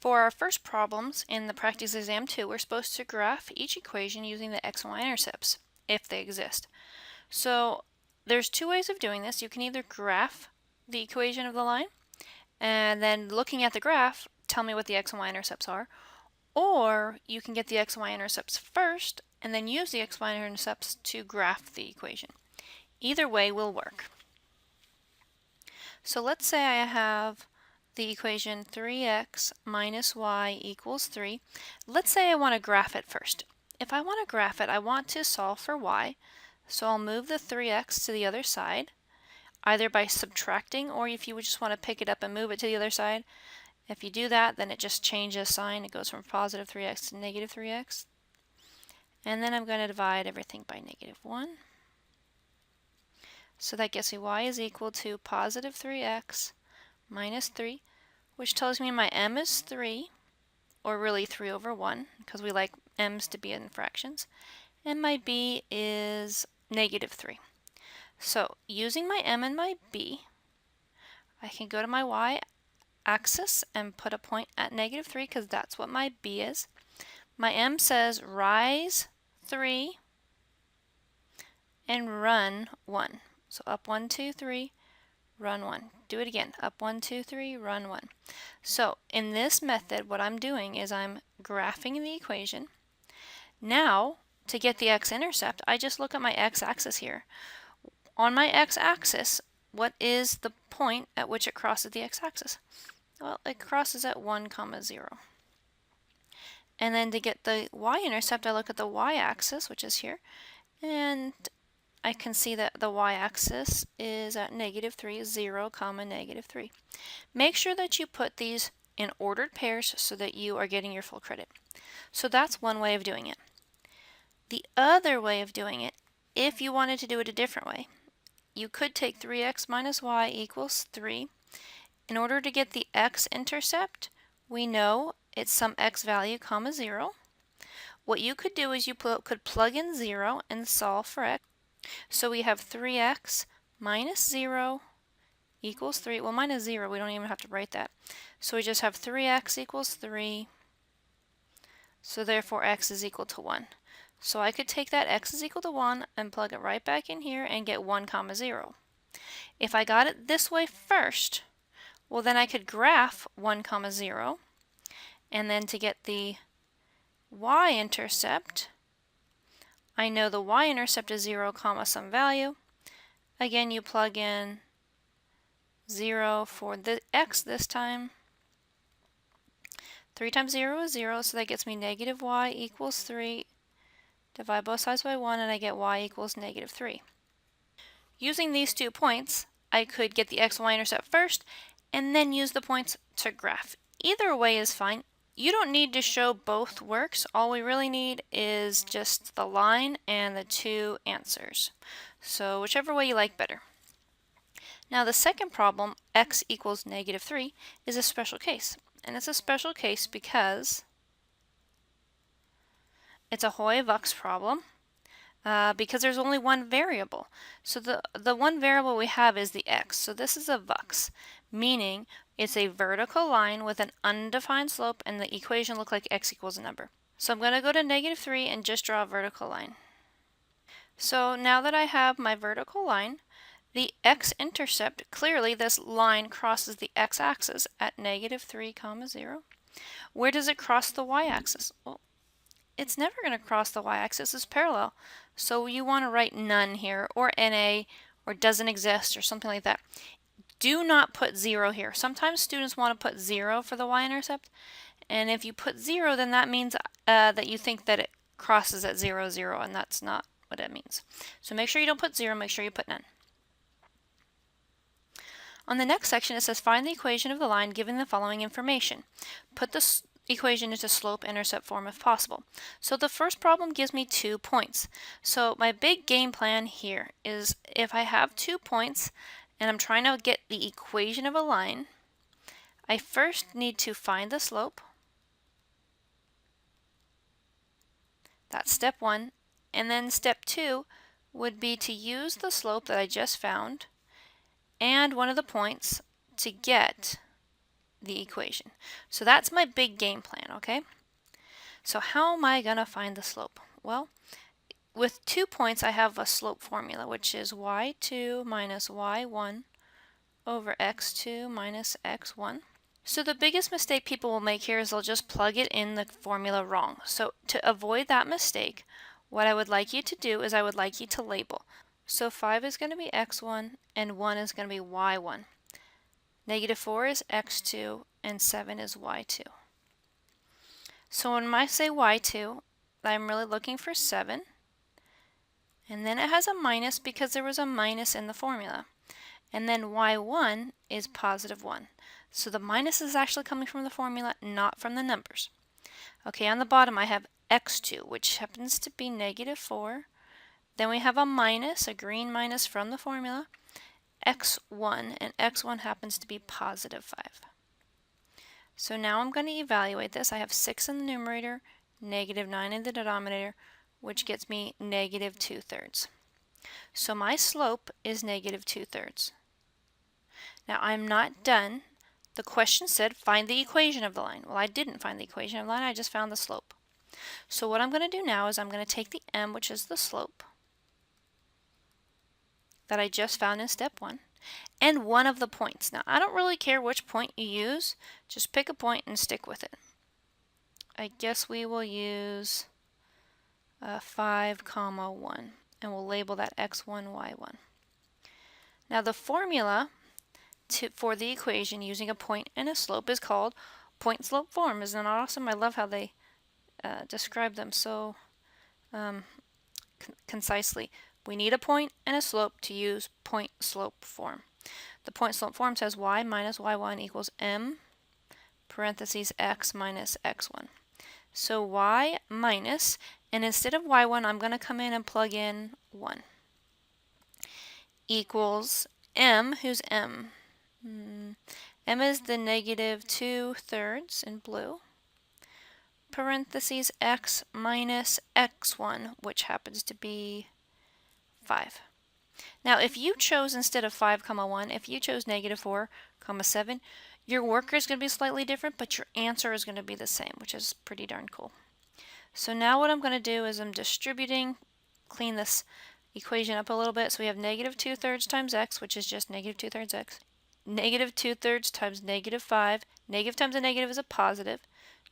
For our first problems in the practice exam 2, we're supposed to graph each equation using the x and y intercepts, if they exist. So there's two ways of doing this. You can either graph the equation of the line, and then looking at the graph, tell me what the x and y intercepts are, or you can get the x and y intercepts first, and then use the x and y intercepts to graph the equation. Either way will work. So let's say I have the equation 3x minus y equals 3. Let's say I want to graph it first. If I want to graph it, I want to solve for y, so I'll move the 3x to the other side, either by subtracting, or if you would just want to pick it up and move it to the other side. If you do that, then it just changes sign. It goes from positive 3x to negative 3x. And then I'm going to divide everything by negative 1. So that gets me y is equal to positive 3x minus 3, which tells me my m is 3, or really 3 over 1, because we like m's to be in fractions, and my b is negative 3. So using my m and my b, I can go to my y-axis and put a point at negative 3, because that's what my b is. My m says rise 3 and run 1. So up 1, 2, 3, run 1. Do it again. Up 1, 2, 3, run 1. So in this method, what I'm doing is I'm graphing the equation. Now, to get the x-intercept, I just look at my x-axis here. On my x-axis, what is the point at which it crosses the x-axis? Well, it crosses at 1, 0. And then to get the y-intercept, I look at the y-axis, which is here, and I can see that the y-axis is at negative 3, 0, negative 3. Make sure that you put these in ordered pairs so that you are getting your full credit. So that's one way of doing it. The other way of doing it, if you wanted to do it a different way, you could take 3x minus y equals 3. In order to get the x-intercept, we know it's some x value, 0. What you could do is you could plug in 0 and solve for x. So we have 3x minus 0 equals 3. Well, minus 0, we don't even have to write that. So we just have 3x equals 3. So therefore x is equal to 1. So I could take that x is equal to 1 and plug it right back in here and get 1, 0. If I got it this way first, well then I could graph 1, 0. And then to get the y-intercept, I know the y-intercept is 0, some value. Again, you plug in 0 for the x this time. 3 times 0 is 0, so that gets me negative y equals 3. Divide both sides by 1, and I get y equals negative 3. Using these 2 points, I could get the x and y-intercept first, and then use the points to graph. Either way is fine. You don't need to show both works. All we really need is just the line and the 2 answers. So whichever way you like better. Now the second problem, x equals negative 3, is a special case. And it's a special case because it's a Hoy-Vux problem, because there's only one variable. So the one variable we have is the x. So this is a Vux, meaning it's a vertical line with an undefined slope, and the equation looks like x equals a number. So I'm going to go to negative 3 and just draw a vertical line. So now that I have my vertical line, the x-intercept, clearly this line crosses the x-axis at negative 3, 0. Where does it cross the y-axis? Well, it's never going to cross the y-axis. It's parallel. So you want to write none here, or NA, or doesn't exist, or something like that. Do not put 0 here. Sometimes students want to put 0 for the y-intercept, and if you put 0, then that means that you think that it crosses at 0, 0, and that's not what it means. So make sure you don't put 0, make sure you put none. On the next section, it says find the equation of the line given the following information. Put the equation into slope-intercept form if possible. So the first problem gives me 2 points. So my big game plan here is if I have 2 points and I'm trying to get the equation of a line, I first need to find the slope. That's step 1. And then step 2 would be to use the slope that I just found and one of the points to get the equation. So that's my big game plan, okay? So how am I going to find the slope? Well, with 2 points, I have a slope formula, which is y2 minus y1 over x2 minus x1. So the biggest mistake people will make here is they'll just plug it in the formula wrong. So to avoid that mistake, what I would like you to do is I would like you to label. So 5 is going to be x1 and 1 is going to be y1. Negative 4 is x2 and 7 is y2. So when I say y2, I'm really looking for 7. And then it has a minus because there was a minus in the formula. And then y1 is positive 1. So the minus is actually coming from the formula, not from the numbers. Okay, on the bottom I have x2, which happens to be negative 4. Then we have a minus, a green minus from the formula, x1, and x1 happens to be positive 5. So now I'm going to evaluate this. I have 6 in the numerator, negative 9 in the denominator, which gets me negative 2/3. So my slope is negative 2/3. Now I'm not done. The question said find the equation of the line. Well, I didn't find the equation of the line, I just found the slope. So what I'm going to do now is I'm going to take the m, which is the slope that I just found in step 1, and one of the points. Now I don't really care which point you use, just pick a point and stick with it. I guess we will use 5, 1, and we'll label that x1, y1. Now the formula for the equation using a point and a slope is called point-slope form. Isn't that awesome? I love how they describe them so concisely. We need a point and a slope to use point-slope form. The point-slope form says y minus y1 equals m parentheses x minus x1. So y minus, and instead of y1, I'm going to come in and plug in 1, equals m, who's m? M is the negative 2/3 in blue, parentheses x minus x1, which happens to be 5. Now if you chose, instead of 5, 1, if you chose negative 4, 7, your worker is going to be slightly different, but your answer is going to be the same, which is pretty darn cool. So now what I'm going to do is I'm distributing, clean this equation up a little bit. So we have negative 2/3 times x, which is just negative 2/3 x. Negative 2/3 times negative 5. Negative times a negative is a positive.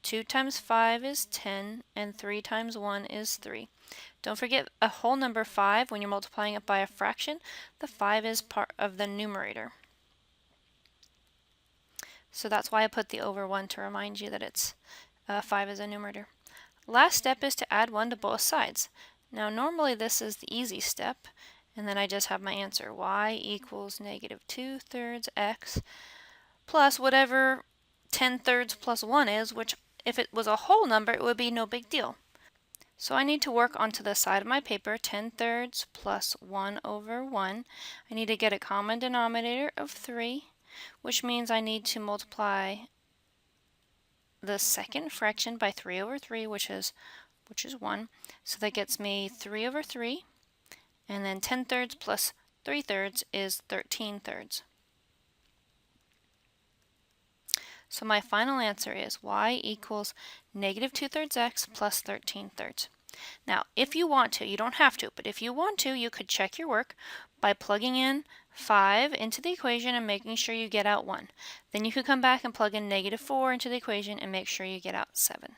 2 times 5 is 10, and 3 times 1 is 3. Don't forget a whole number 5, when you're multiplying it by a fraction, the 5 is part of the numerator. So that's why I put the over 1 to remind you that it's 5 is a numerator. Last step is to add 1 to both sides. Now normally this is the easy step, and then I just have my answer. Y equals negative 2/3 x plus whatever 10/3 plus 1 is, which if it was a whole number, it would be no big deal. So I need to work onto the side of my paper, 10/3 plus 1 over 1. I need to get a common denominator of 3, which means I need to multiply the second fraction by 3 over 3, which is 1. So that gets me 3 over 3, and then 10/3 plus 3/3 is 13/3. So my final answer is y equals negative 2/3 x plus 13/3. Now, if you want to, you don't have to, but if you want to, you could check your work by plugging in 5 into the equation and making sure you get out 1. Then you could come back and plug in negative 4 into the equation and make sure you get out 7.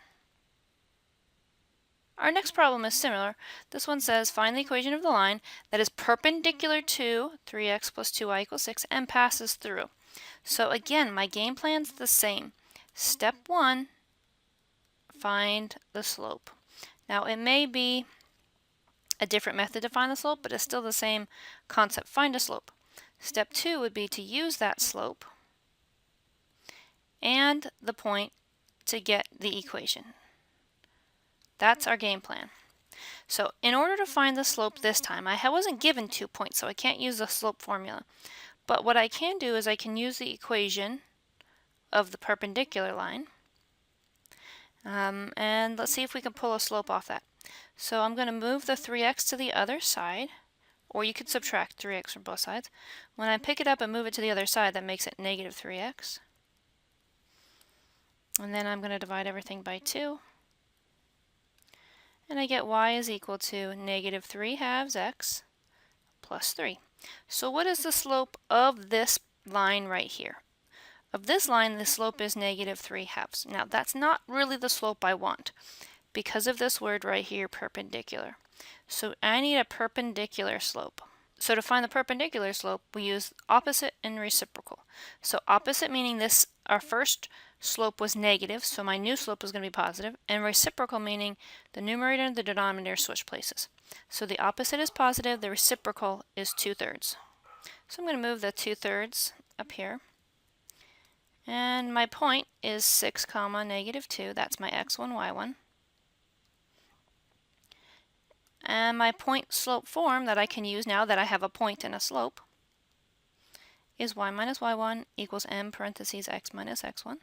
Our next problem is similar. This one says find the equation of the line that is perpendicular to 3x plus 2y equals 6 and passes through. So again, my game plan's the same. Step 1, find the slope. Now it may be a different method to find the slope, but it's still the same concept. Find a slope. Step 2 would be to use that slope and the point to get the equation. That's our game plan. So in order to find the slope this time, I wasn't given 2 points, so I can't use the slope formula. But what I can do is I can use the equation of the perpendicular line. And let's see if we can pull a slope off that. So I'm going to move the 3x to the other side, or you could subtract 3x from both sides. When I pick it up and move it to the other side, that makes it negative 3x. And then I'm going to divide everything by 2. And I get y is equal to negative 3/2 x plus 3. So what is the slope of this line right here? Of this line, the slope is negative 3/2. Now that's not really the slope I want because of this word right here, perpendicular. So I need a perpendicular slope. So to find the perpendicular slope, we use opposite and reciprocal. So opposite meaning this, our first slope was negative, so my new slope is going to be positive, and reciprocal meaning the numerator and the denominator switch places. So the opposite is positive, the reciprocal is 2/3. So I'm going to move the 2/3 up here. And my point is 6, negative 2. That's my x1, y1. And my point slope form that I can use now that I have a point and a slope is y minus y1 equals m parentheses x minus x1.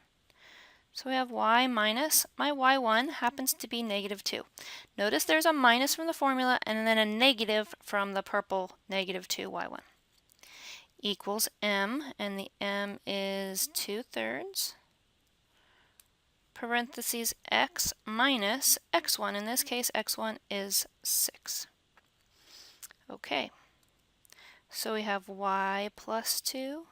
So we have y minus, my y1 happens to be negative 2. Notice there's a minus from the formula and then a negative from the purple negative 2 y1 equals m, and the m is 2/3 parentheses x minus x1. In this case, x1 is 6. Okay, so we have y plus 2.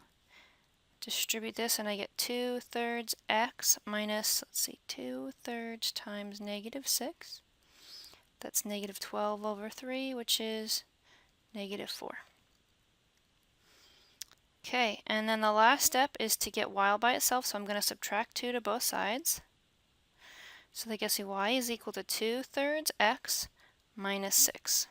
Distribute this and I get 2/3 x minus, let's see, 2/3 times negative 6. That's negative 12/3, which is negative 4. Okay, and then the last step is to get y by itself, so I'm going to subtract 2 to both sides. So that gives me y is equal to 2/3 x minus 6.